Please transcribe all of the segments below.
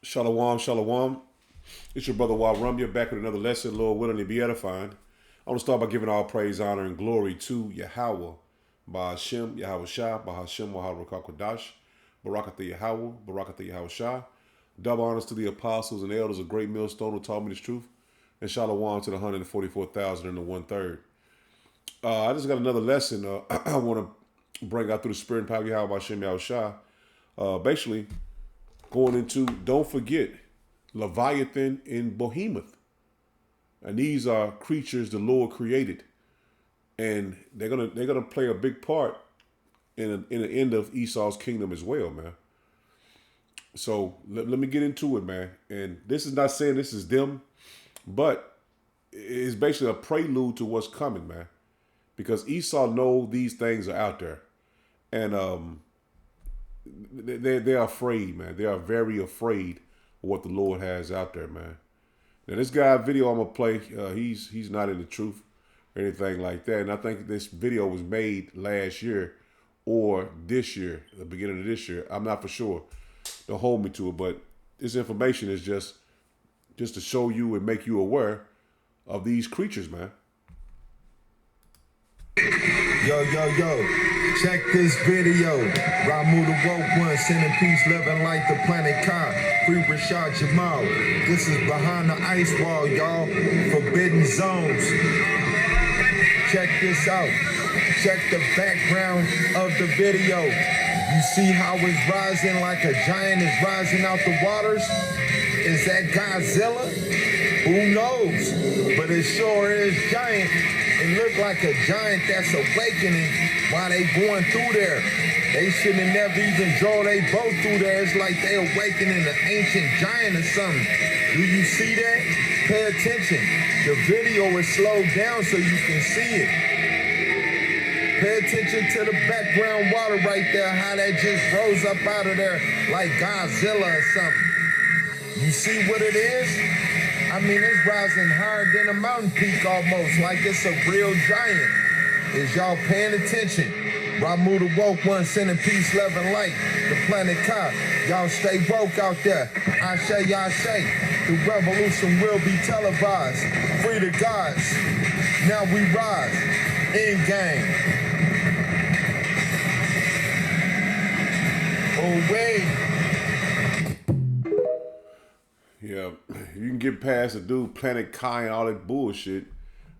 Shalom, shalom. It's your brother Warumya back with another lesson, Lord willing to be edifying. I want to start by giving all praise, honor, and glory to Yahweh, Ba'ashem, Yahweh Shah, Ba'ashem, Wahal Rakakwadash, Barakatha Yahweh, Barakatha Yahweh Shah. Double honors to the apostles and elders of Great Millstone who taught me this truth, and shalom to the 144,000 and the one-third. I just got another lesson I want to bring out through the spirit and power of Yahweh, Ba'ashem, Yahweh Shah. Basically, going into, don't forget, Leviathan and Behemoth. And these are creatures the Lord created. And they're gonna play a big part in the end of Esau's kingdom as well, man. So let me get into it, man. And this is not saying this is them, but it's basically a prelude to what's coming, man. Because Esau know these things are out there. And they're afraid, man. They are very afraid of what the Lord has out there, man. Now, this guy video I'm gonna play, he's not in the truth or anything like that. And I think this video was made last year or this year, the beginning of this year. I'm not for sure. Don't hold me to it, but this information is just to show you and make you aware of these creatures, man. Yo, yo, yo, check this video. Ramu the woke one, sending peace, living like the planet Ka. Free Rashad Jamal. This is behind the ice wall, y'all. Forbidden zones. Check this out. Check the background of the video. You see how it's rising like a giant is rising out the waters? Is that Godzilla? Who knows? But it sure is giant. It look like a giant that's awakening while they going through there. They shouldn't have never even draw they boat through there. It's like they awakening an ancient giant or something. Do you see that? Pay attention. The video is slowed down so you can see it. Pay attention to the background water right there, how that just rose up out of there like Godzilla or something. You see what it is? I mean, it's rising higher than a mountain peak almost, like it's a real giant. Is y'all paying attention? Ramu the woke one, sending peace, love, and light. The planet Ka. Y'all stay woke out there. Ashe, Ashe. The revolution will be televised. Free the gods. Now we rise. In game. Away. Yeah, you can get past the dude Planet Kai and all that bullshit.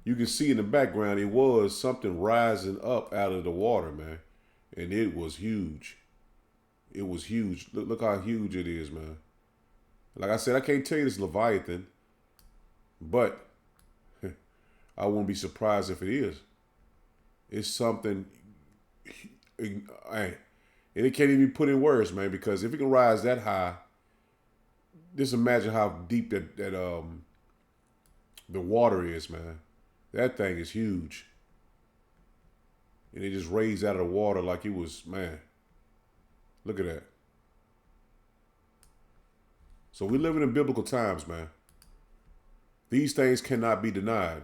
You can see in the background it was something rising up out of the water, man. And it was huge. It was huge. Look how huge it is, man. Like I said, I can't tell you this Leviathan, but I wouldn't be surprised if it is. It's something, and it can't even be put in words, man, because if it can rise that high, just imagine how deep that the water is, man. That thing is huge. And it just raised out of the water like it was, man. Look at that. So we living in biblical times, man. These things cannot be denied.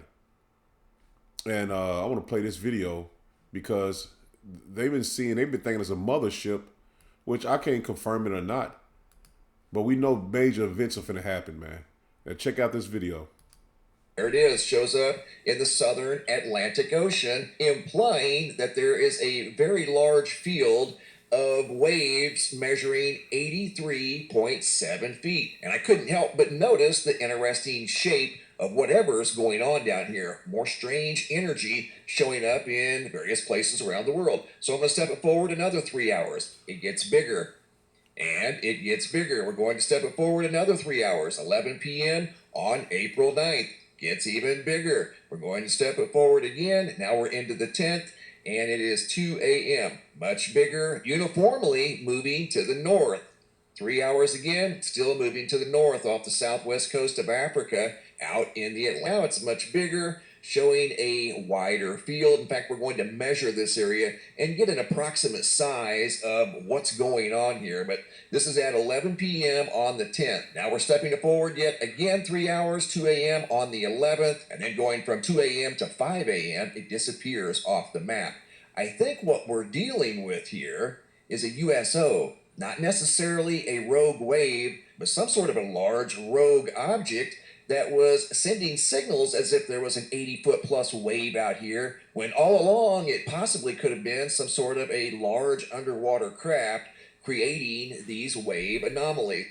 And I want to play this video because they've been thinking it's a mothership, which I can't confirm it or not. But we know major events are finna happen, man. Now check out this video. There it is, shows up in the southern Atlantic Ocean, implying that there is a very large field of waves measuring 83.7 feet. And I couldn't help but notice the interesting shape of whatever's going on down here. More strange energy showing up in various places around the world. So I'm going to step it forward another 3 hours. It gets bigger. And it gets bigger. We're going to step it forward another 3 hours. 11 p.m. on April 9th. Gets even bigger. We're going to step it forward again. Now we're into the 10th. And it is 2 a.m. Much bigger. Uniformly moving to the north. 3 hours again. Still moving to the north off the southwest coast of Africa. Out in the Atlantic. Now it's much bigger. Showing a wider field. In fact, we're going to measure this area and get an approximate size of what's going on here. But this is at 11 p.m. on the 10th. Now we're stepping it forward yet again 3 hours, 2 a.m. on the 11th. And then going from 2 a.m. to 5 a.m., it disappears off the map. I think what we're dealing with here is a USO Not necessarily a rogue wave, but some sort of a large rogue object that was sending signals as if there was an 80-foot plus wave out here, when all along it possibly could have been some sort of a large underwater craft creating these wave anomalies.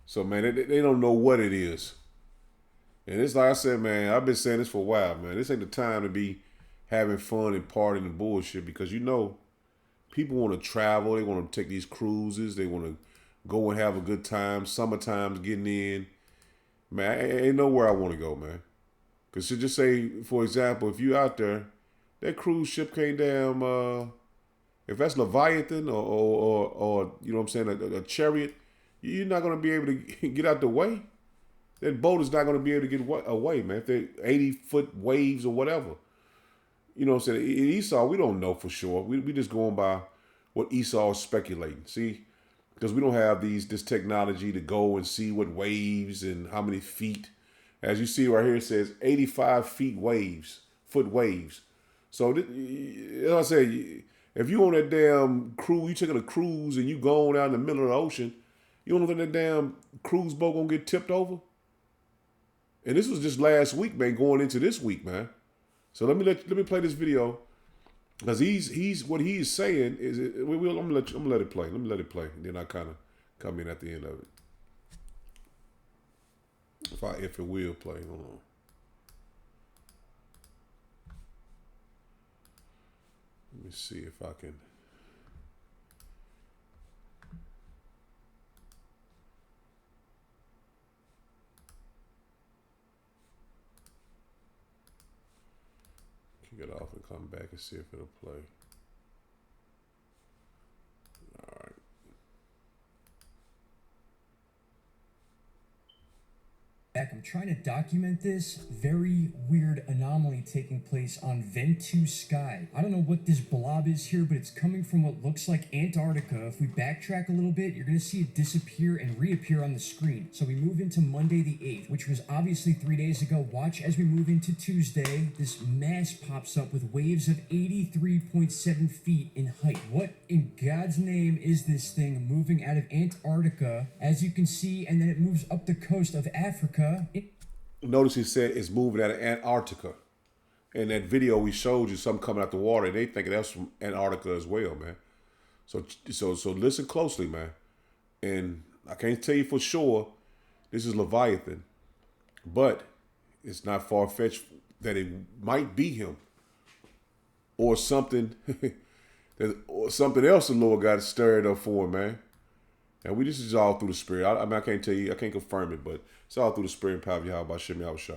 So, man, they don't know what it is. And it's like I said, man, I've been saying this for a while, man. This ain't the time to be having fun and partying and bullshit, because you know people want to travel. They want to take these cruises. They want to go and have a good time. Summertime's getting in. Man, ain't nowhere I want to go, man. Because to just say, for example, if you out there, that cruise ship came down, if that's Leviathan or you know what I'm saying, a chariot, you're not going to be able to get out the way. That boat is not going to be able to get away, man. If they're 80-foot waves or whatever. You know what I'm saying? In Esau, we don't know for sure. We just going by what Esau is speculating. See? Because we don't have this technology to go and see what waves and how many feet. As you see right here, it says 85 foot waves. So, as I say, if you on that damn cruise, you taking a cruise and you going out in the middle of the ocean, you don't think that damn cruise boat gonna get tipped over? And this was just last week, man, going into this week, man. So let me play this video, because he's what he's saying is I'm gonna let it play. Let me let it play, and then I kind of come in at the end of it. If it will play, hold on. Let me see if I can. Get off and come back and see if it'll play. All right. I'm trying to document this very weird anomaly taking place on Ventu Sky. I don't know what this blob is here, but it's coming from what looks like Antarctica. If we backtrack a little bit, you're going to see it disappear and reappear on the screen. So we move into Monday the 8th, which was obviously 3 days ago. Watch as we move into Tuesday. This mass pops up with waves of 83.7 feet in height. What in God's name is this thing moving out of Antarctica, as you can see, and then it moves up the coast of Africa? Notice he said it's moving out of Antarctica. In that video we showed you something coming out the water, and they thinking that's from Antarctica as well, man. So listen closely, man. And I can't tell you for sure this is Leviathan, but it's not far-fetched that it might be him, or something or something else the Lord got stirred up for him, man. And this is all through the Spirit. I mean, I can't tell you, I can't confirm it, but it's all through the Spirit and power of Yahweh, Shem Yahweh Shai.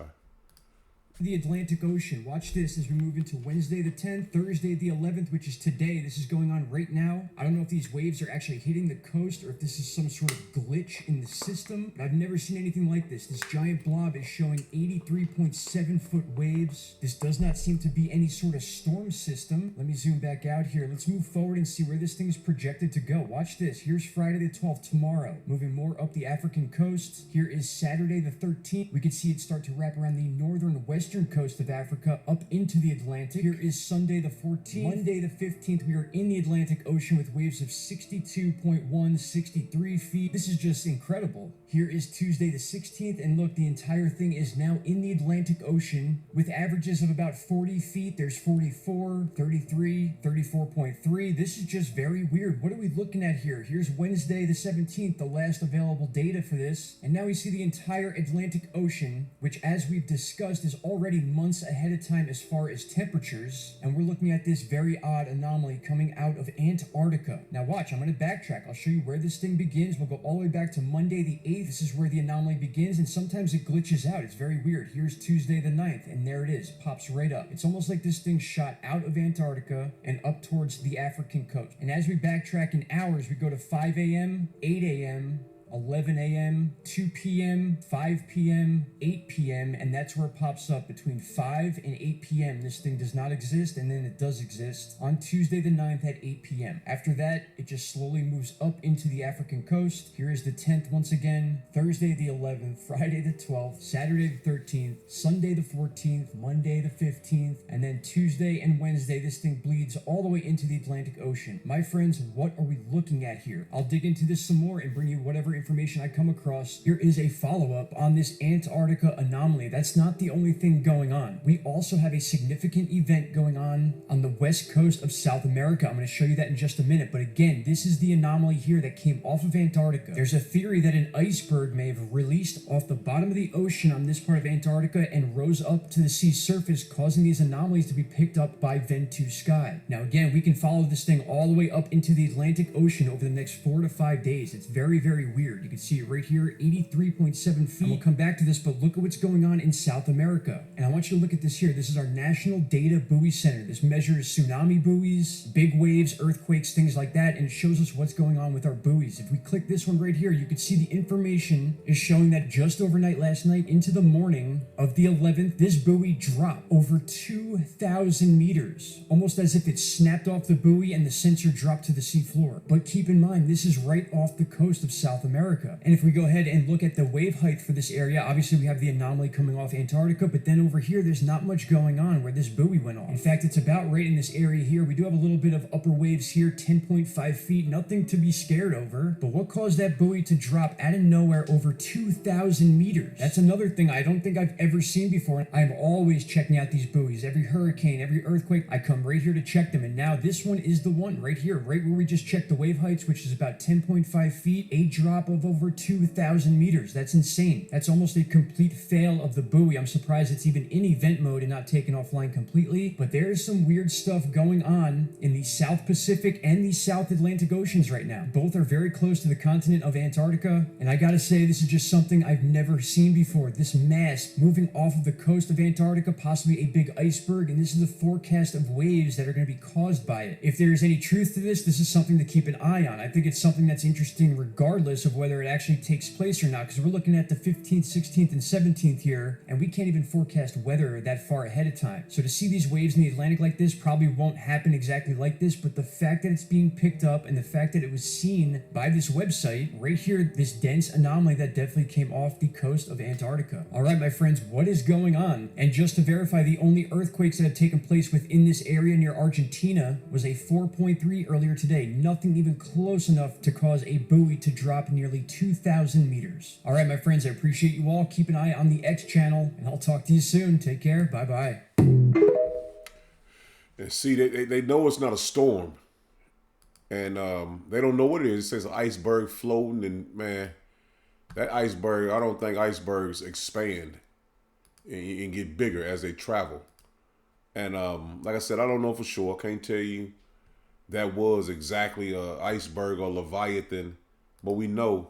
The Atlantic Ocean. Watch this as we move into Wednesday the 10th, Thursday the 11th, which is today. This is going on right now. I don't know if these waves are actually hitting the coast or if this is some sort of glitch in the system, but I've never seen anything like this. This giant blob is showing 83.7 foot waves. This does not seem to be any sort of storm system. Let me zoom back out here. Let's move forward and see where this thing is projected to go. Watch this. Here's Friday the 12th, tomorrow. Moving more up the African coast. Here is Saturday the 13th. We can see it start to wrap around the northern western coast of Africa up into the Atlantic. Here is Sunday the 14th. Monday the 15th, we are in the Atlantic Ocean with waves of 62.1, 63 feet. This is just incredible. Here is Tuesday the 16th, and look, the entire thing is now in the Atlantic Ocean with averages of about 40 feet. There's 44, 33, 34.3. This is just very weird. What are we looking at here? Here's Wednesday the 17th, the last available data for this. And now we see the entire Atlantic Ocean, which, as we've discussed, is already months ahead of time as far as temperatures. And we're looking at this very odd anomaly coming out of Antarctica. Now watch, I'm going to backtrack. I'll show you where this thing begins. We'll go all the way back to Monday the 8th. This is where the anomaly begins, and sometimes it glitches out. It's very weird. Here's Tuesday the 9th, and there it is. Pops right up. It's almost like this thing shot out of Antarctica and up towards the African coast. And as we backtrack in hours, we go to 5 a.m., 8 a.m., 11 a.m., 2 p.m., 5 p.m., 8 p.m., and that's where it pops up between 5 and 8 p.m. This thing does not exist, and then it does exist on Tuesday the 9th at 8 p.m. After that, it just slowly moves up into the African coast. Here is the 10th once again, Thursday the 11th, Friday the 12th, Saturday the 13th, Sunday the 14th, Monday the 15th, and then Tuesday and Wednesday, this thing bleeds all the way into the Atlantic Ocean. My friends, what are we looking at here? I'll dig into this some more and bring you whatever information I come across. Here is a follow-up on this Antarctica anomaly. That's not the only thing going on. We also have a significant event going on the west coast of South America. I'm going to show you that in just a minute, but again, this is the anomaly here that came off of Antarctica. There's a theory that an iceberg may have released off the bottom of the ocean on this part of Antarctica and rose up to the sea surface, causing these anomalies to be picked up by Ventu Sky. Now again, we can follow this thing all the way up into the Atlantic Ocean over the next 4 to 5 days. It's very, very weird. You can see it right here, 83.7 feet. And we'll come back to this, but look at what's going on in South America. And I want you to look at this here. This is our National Data Buoy Center. This measures tsunami buoys, big waves, earthquakes, things like that, and it shows us what's going on with our buoys. If we click this one right here, you can see the information is showing that just overnight last night into the morning of the 11th, this buoy dropped over 2,000 meters, almost as if it snapped off the buoy and the sensor dropped to the sea floor. But keep in mind, this is right off the coast of South America. And if we go ahead and look at the wave height for this area, obviously we have the anomaly coming off Antarctica, but then over here, there's not much going on where this buoy went off. In fact, it's about right in this area here. We do have a little bit of upper waves here, 10.5 feet, nothing to be scared over. But what caused that buoy to drop out of nowhere over 2,000 meters? That's another thing I don't think I've ever seen before. I'm always checking out these buoys. Every hurricane, every earthquake, I come right here to check them. And now this one is the one right here, right where we just checked the wave heights, which is about 10.5 feet, a drop of over 2,000 meters. That's insane. That's almost a complete fail of the buoy. I'm surprised it's even in event mode and not taken offline completely. But there is some weird stuff going on in the South Pacific and the South Atlantic Oceans right now. Both are very close to the continent of Antarctica. And I gotta say, this is just something I've never seen before. This mass moving off of the coast of Antarctica, possibly a big iceberg, and this is the forecast of waves that are going to be caused by it. If there is any truth to this, this is something to keep an eye on. I think it's something that's interesting regardless of whether it actually takes place or not, because we're looking at the 15th, 16th, and 17th here, and we can't even forecast weather that far ahead of time. So to see these waves in the Atlantic like this probably won't happen exactly like this, but the fact that it's being picked up and the fact that it was seen by this website right here, this dense anomaly that definitely came off the coast of Antarctica. All right, my friends, what is going on? And just to verify, the only earthquakes that have taken place within this area near Argentina was a 4.3 earlier today. Nothing even close enough to cause a buoy to drop nearly 2,000 meters. All right, my friends, I appreciate you all. Keep an eye on the X channel, and I'll talk to you soon. Take care. Bye-bye. And see, they know it's not a storm. And they don't know what it is. It says an iceberg floating, and man, that iceberg, I don't think icebergs expand and get bigger as they travel. And like I said, I don't know for sure. I can't tell you that was exactly a iceberg or Leviathan, but we know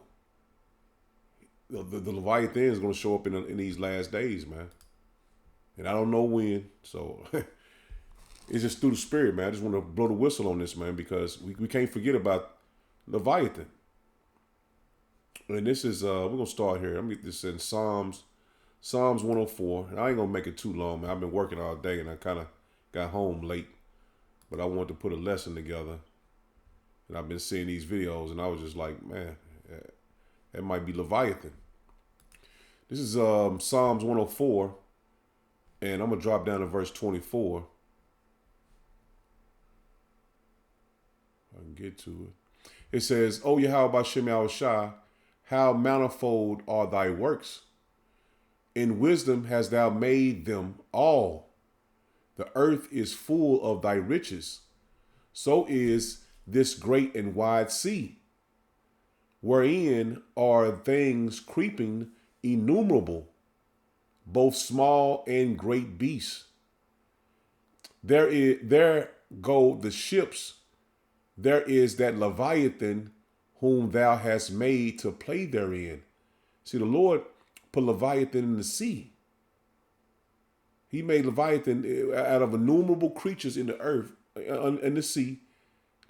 the Leviathan is going to show up in these last days, man. And I don't know when, so it's just through the spirit, man. I just want to blow the whistle on this, man, because we can't forget about Leviathan. And this is, we're going to start here. I'm going to get this in Psalms 104. And I ain't going to make it too long, man. I've been working all day and I kind of got home late. But I wanted to put a lesson together. And I've been seeing these videos and I was just like, man, that might be Leviathan. This is Psalms 104. And I'm going to drop down to verse 24. I can get to it. It says, O Yahweh Bashem Yahushua, how manifold are thy works. In wisdom hast thou made them all. The earth is full of thy riches. So is this great and wide sea, wherein are things creeping innumerable, both small and great beasts. There go the ships. There is that Leviathan whom thou hast made to play therein. See, the Lord put Leviathan in the sea. He made Leviathan out of innumerable creatures in the earth, in the sea.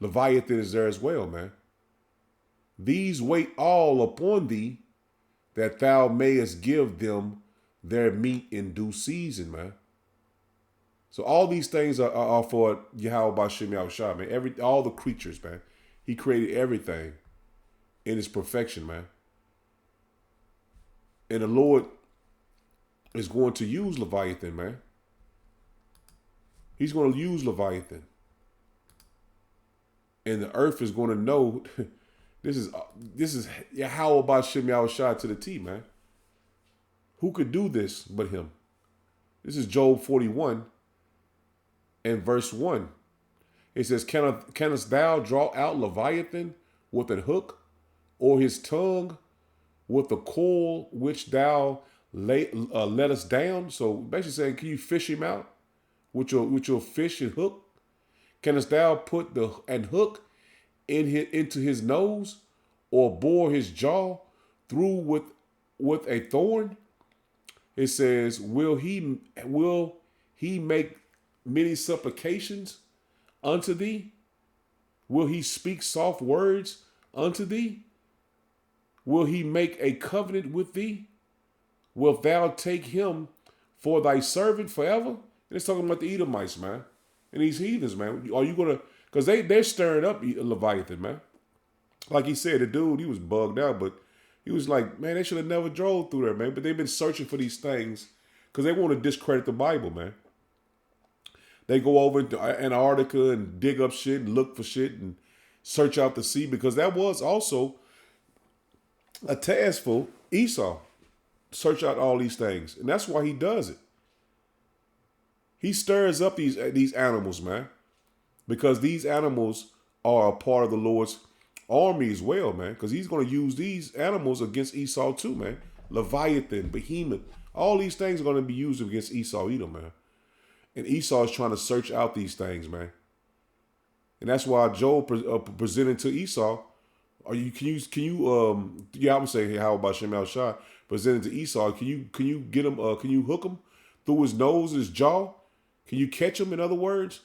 Leviathan is there as well, man. These wait all upon thee, that thou mayest give them their meat in due season, man. So all these things are for Yahweh Bashem Yahushua, man. All the creatures, man. He created everything in its perfection, man. And the Lord is going to use Leviathan, man. He's going to use Leviathan. And the earth is going to know this is Yahweh Bashem Yahushua to the T, man. Who could do this but him? This is Job 41 and verse 1. It says, Canst thou draw out Leviathan with an hook, or his tongue with the coil which thou let us down? So basically saying, can you fish him out with your fish and hook? Canst thou put an hook into his nose, or bore his jaw through with a thorn? It says, will he make many supplications unto thee? Will he speak soft words unto thee? Will he make a covenant with thee? Wilt thou take him for thy servant forever? And it's talking about the Edomites, man. And these heathens, man. Are you going to, because they're stirring up Leviathan, man. Like he said, the dude, he was bugged out, but he was like, man, they should have never drove through there, man. But they've been searching for these things because they want to discredit the Bible, man. They go over into Antarctica and dig up shit and look for shit and search out the sea, because that was also a task for Esau. Search out all these things. And that's why he does it. He stirs up these animals, man, because these animals are a part of the Lord's army as well, man, because he's going to use these animals against Esau too, man. Leviathan, Behemoth, all these things are going to be used against Esau, Edom, man. And Esau is trying to search out these things, man. And that's why Job presented to Esau, yeah, I'm saying, hey, how about Shemal Shah presented to Esau? Can you get him? Can you hook him through his nose, his jaw? Can you catch him? In other words,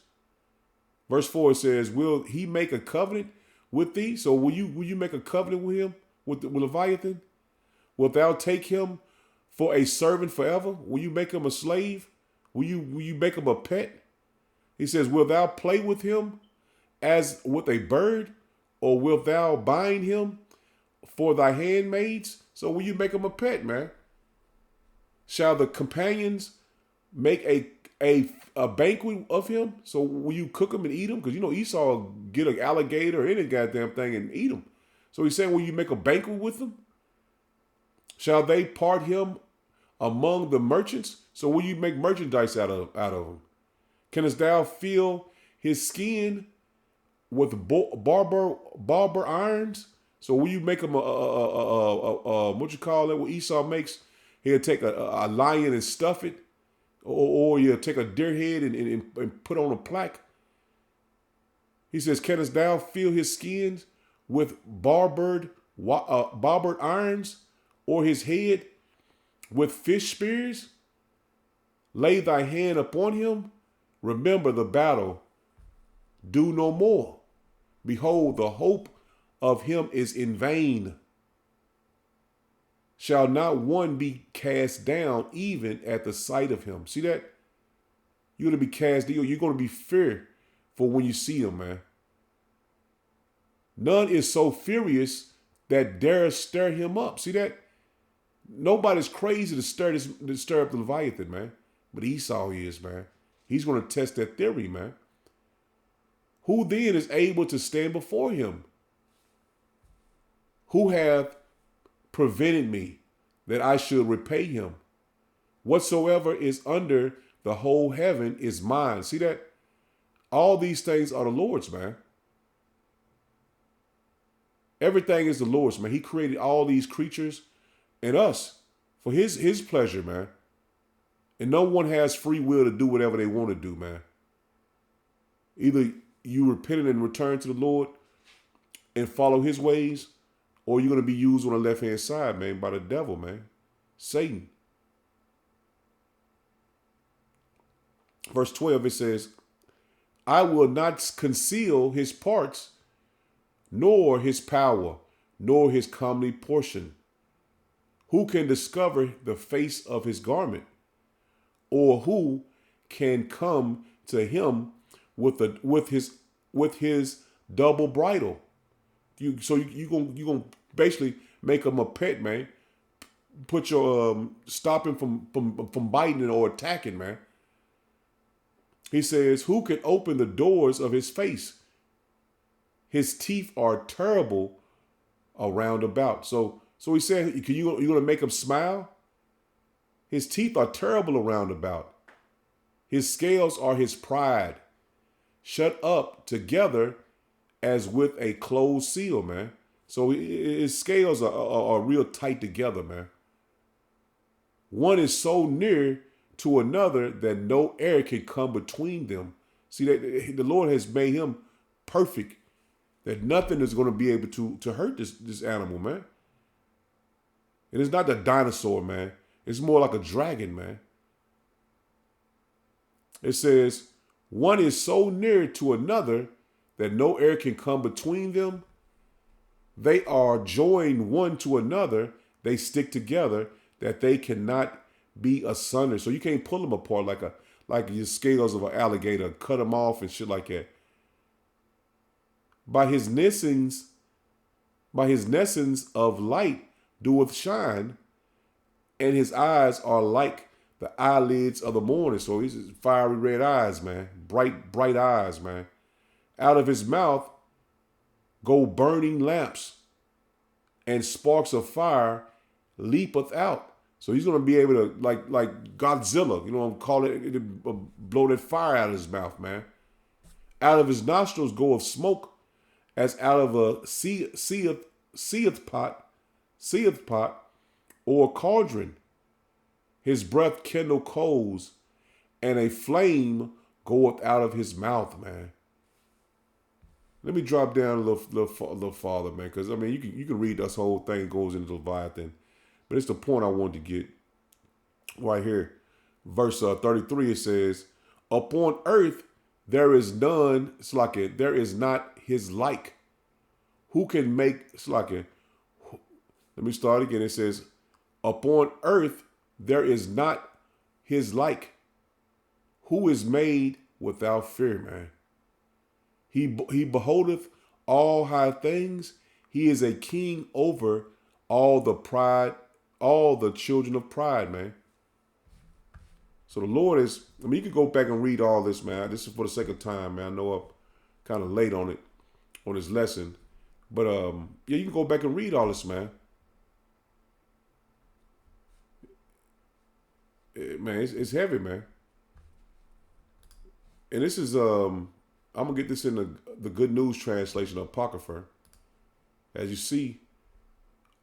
verse 4 says, "Will he make a covenant with thee?" So will you make a covenant with him with Leviathan? Wilt thou take him for a servant forever? Will you make him a slave? Will you make him a pet? He says, "Wilt thou play with him as with a bird, or wilt thou bind him for thy handmaids?" So will you make him a pet, man? Shall the companions make a banquet of him? So will you cook him and eat him? Because you know Esau will get an alligator or any goddamn thing and eat him. So he's saying, will you make a banquet with them? Shall they part him among the merchants? So will you make merchandise out of him? Canst thou fill his skin with barber irons? So will you make him what you call it? What Esau makes? He'll take a lion and stuff it, or you'll take a deer head and put on a plaque. He says, "Canst thou fill his skins with barbered irons, or his head with fish spears? Lay thy hand upon him. Remember the battle. Do no more. Behold, the hope of him is in vain. Shall not one be cast down even at the sight of him?" See that? You're going to be cast down. You're going to be feared for when you see him, man. None is so furious that dare stir him up. See that? Nobody's crazy to stir up the Leviathan, man. But Esau is, man. He's going to test that theory, man. Who then is able to stand before him? Who hath prevented me that I should repay him? Whatsoever is under the whole heaven is mine. See that? All these things are the Lord's, man. Everything is the Lord's, man. He created all these creatures and us for his pleasure, man. And no one has free will to do whatever they want to do, man. Either you repent and return to the Lord and follow his ways, or you're going to be used on the left-hand side, man, by the devil, man. Satan. Verse 12, it says, "I will not conceal his parts, nor his power, nor his comely portion? Who can discover the face of his garment? Or who can come to him with his double bridle? You gonna basically make him a pet, man. Put your stop him from biting or attacking, man. He says, who can open the doors of his face? His teeth are terrible around about. So he said, you gonna make him smile? His teeth are terrible around about. His scales are his pride, shut up together as with a closed seal, man. So his scales are real tight together, man. One is so near to another that no air can come between them. See, that the Lord has made him perfect, that nothing is going to be able to hurt this animal, man. And it's not the dinosaur, man. It's more like a dragon, man. It says, one is so near to another that no air can come between them. They are joined one to another. They stick together that they cannot be asunder. So you can't pull them apart like your scales of an alligator, cut them off and shit like that. By his nescence of light doeth shine, and his eyes are like the eyelids of the morning. So he's fiery red eyes, man. Bright eyes, man. Out of his mouth go burning lamps, and sparks of fire leapeth out. So he's going to be able to, like Godzilla, call it, blow that fire out of his mouth, man. Out of his nostrils goeth smoke, as out of a seeth pot, or cauldron. His breath kindle coals, and a flame goeth out of his mouth, man. Let me drop down a little farther, man, because I mean you can read this whole thing goes into Leviathan, but it's the point I wanted to get right here. Verse 33, it says, "Upon earth there is none, there is not his like. Who can make Let me start again. It says, "Upon earth there is not his like. Who is made without fear, man? He beholdeth all high things. He is a king over all the children of pride, man." So the Lord is, you can go back and read all this, man. This is for the sake of time, man. I know I'm kind of late on this lesson. But yeah, you can go back and read all this, man. Man, it's heavy, man. And this is I'm gonna get this in the Good News translation of Apocrypha. As you see,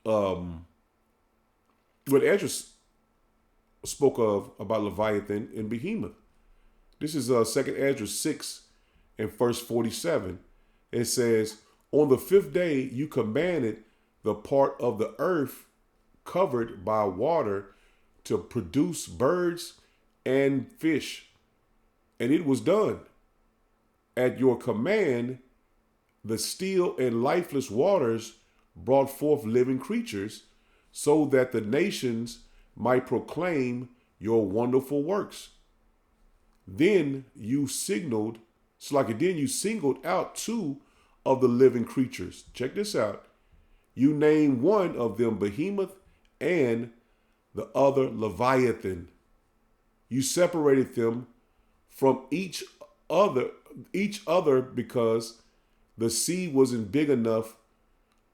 what Esdras spoke of about Leviathan and Behemoth. This is 2nd Esdras 6 and verse 47. It says, "On the 5th day you commanded the part of the earth covered by water to produce birds and fish, and it was done. At your command, the still and lifeless waters brought forth living creatures, so that the nations might proclaim your wonderful works. Then you singled out 2 of the living creatures." Check this out. "You named one of them Behemoth and the other Leviathan. You separated them from each other because the sea wasn't big enough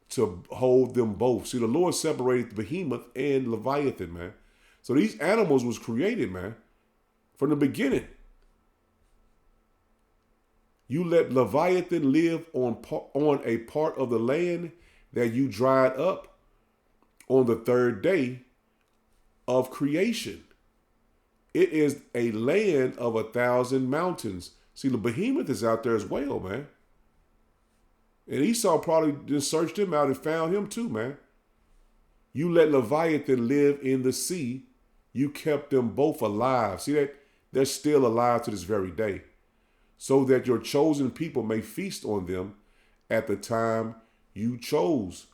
to hold them both." See, the Lord separated the Behemoth and Leviathan, man. So these animals was created, man, from the beginning. "You let Leviathan live on a part of the land that you dried up on the 3rd day of creation. It is a land of 1,000 mountains." See, the Behemoth is out there as well, man. And Esau probably just searched him out and found him too, man. "You let Leviathan live in the sea. You kept them both alive." See that? They're still alive to this very day. "So that your chosen people may feast on them at the time you chose.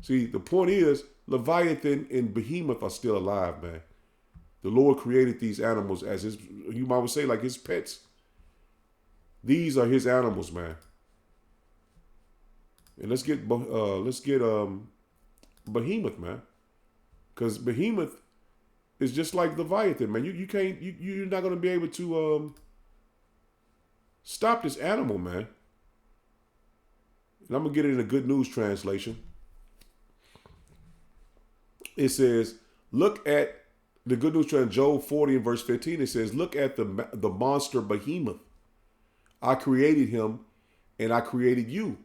See, the point is, Leviathan and Behemoth are still alive, man. The Lord created these animals as his, you might say, like his pets. These are his animals, man. And let's get Behemoth, man, because Behemoth is just like Leviathan, man. You can't you're not gonna be able to stop this animal, man. And I'm gonna get it in a Good News translation. It says, "Look at the Good News translation, Job 40 and verse 15. It says, "Look at the monster Behemoth. I created him, and I created you.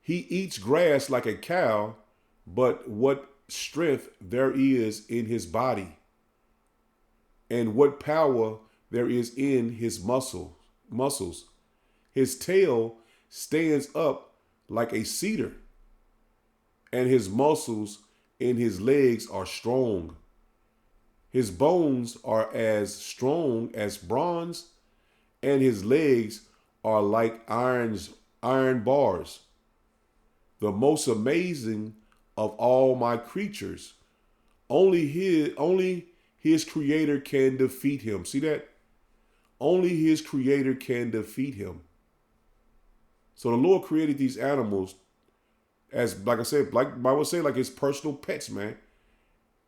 He eats grass like a cow, but what strength there is in his body, and what power there is in his muscles. His tail stands up like a cedar, and his muscles in his legs are strong. His bones are as strong as bronze, and his legs are like iron bars. The most amazing of all my creatures. Only his creator can defeat him." See that? Only his creator can defeat him. So the Lord created these animals as, like I said, like I would say, like his personal pets, man.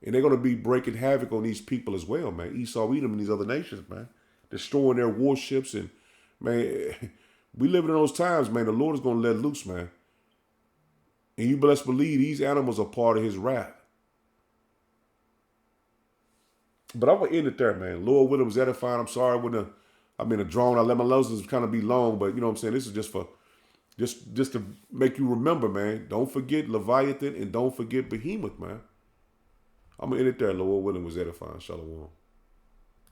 And they're gonna be breaking havoc on these people as well, man. Esau, Edom, and these other nations, man. Destroying their warships, and man, we live in those times, man. The Lord is gonna let loose, man. And you best believe these animals are part of his wrath. But I'm gonna end it there, man. Lord willing, was edifying. I'm sorry when a drone. I let my lessons kind of be long, but you know what I'm saying. This is just for just to make you remember, man. Don't forget Leviathan and don't forget Behemoth, man. I'm gonna end it there. Lord willing, was edifying. Shalom.